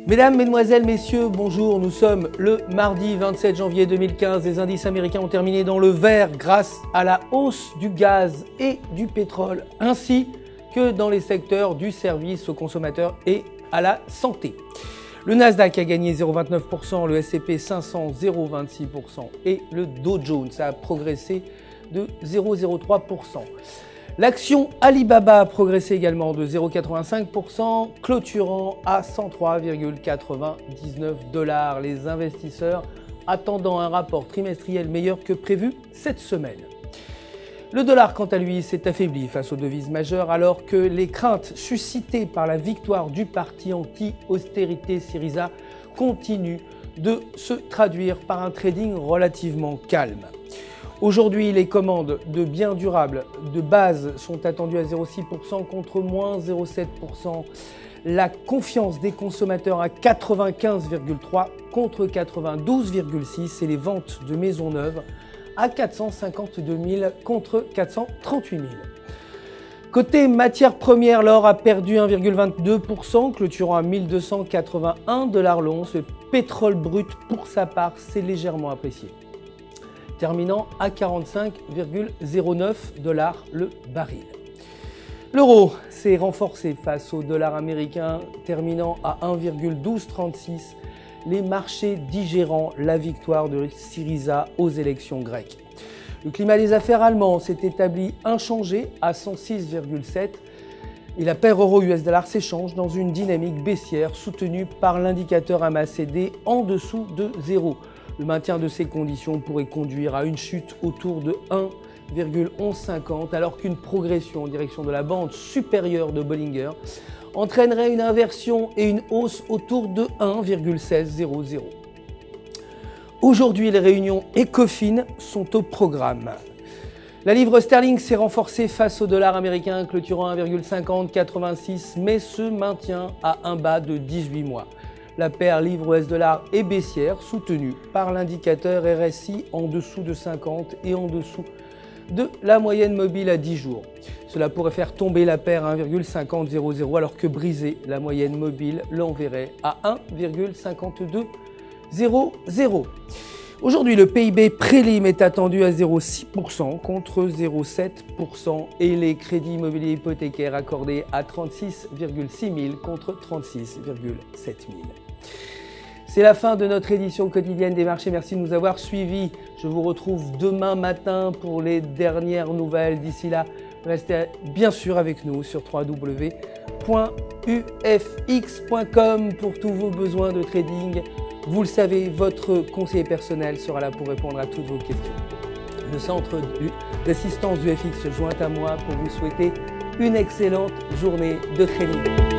Mesdames, Mesdemoiselles, Messieurs, bonjour. Nous sommes le mardi 27 janvier 2015. Les indices américains ont terminé dans le vert grâce à la hausse du gaz et du pétrole, ainsi que dans les secteurs du service aux consommateurs et à la santé. Le Nasdaq a gagné 0,29%, le S&P 500 0,26% et le Dow Jones a progressé de 0,03%. L'action Alibaba a progressé également de 0,85%, clôturant à 103,99 $. Les investisseurs attendant un rapport trimestriel meilleur que prévu cette semaine. Le dollar, quant à lui, s'est affaibli face aux devises majeures alors que les craintes suscitées par la victoire du parti anti-austérité Syriza continuent de se traduire par un trading relativement calme. Aujourd'hui, les commandes de biens durables de base sont attendues à 0,6% contre moins 0,7%. La confiance des consommateurs à 95,3 contre 92,6 et les ventes de maisons neuves à 452 000 contre 438 000. Côté matières premières, l'or a perdu 1,22%, clôturant à 1281 $ l'once. Le pétrole brut, pour sa part, s'est légèrement apprécié, terminant à 45,09 $ le baril. L'euro s'est renforcé face au dollar américain, terminant à 1,1236, les marchés digérant la victoire de Syriza aux élections grecques. Le climat des affaires allemand s'est établi inchangé à 106,7 et la paire euro-US dollar s'échange dans une dynamique baissière soutenue par l'indicateur MACD en dessous de 0. Le maintien de ces conditions pourrait conduire à une chute autour de 1,1150 alors qu'une progression en direction de la bande supérieure de Bollinger entraînerait une inversion et une hausse autour de 1,1600. Aujourd'hui, les réunions ECOFIN sont au programme. La livre sterling s'est renforcée face au dollar américain, clôturant à 1,5086, mais se maintient à un bas de 18 mois. La paire livre-US-dollar est baissière, soutenue par l'indicateur RSI en dessous de 50 et en dessous de la moyenne mobile à 10 jours. Cela pourrait faire tomber la paire à 1,5000 alors que briser la moyenne mobile l'enverrait à 1,5200. Aujourd'hui, le PIB prélim est attendu à 0,6% contre 0,7% et les crédits immobiliers hypothécaires accordés à 36,6 000 contre 36,7 000. C'est la fin de notre édition quotidienne des marchés. Merci de nous avoir suivis. Je vous retrouve demain matin pour les dernières nouvelles. D'ici là, restez bien sûr avec nous sur www.ufx.com pour tous vos besoins de trading. Vous le savez, votre conseiller personnel sera là pour répondre à toutes vos questions. Le centre d'assistance du FX se joint à moi pour vous souhaiter une excellente journée de trading.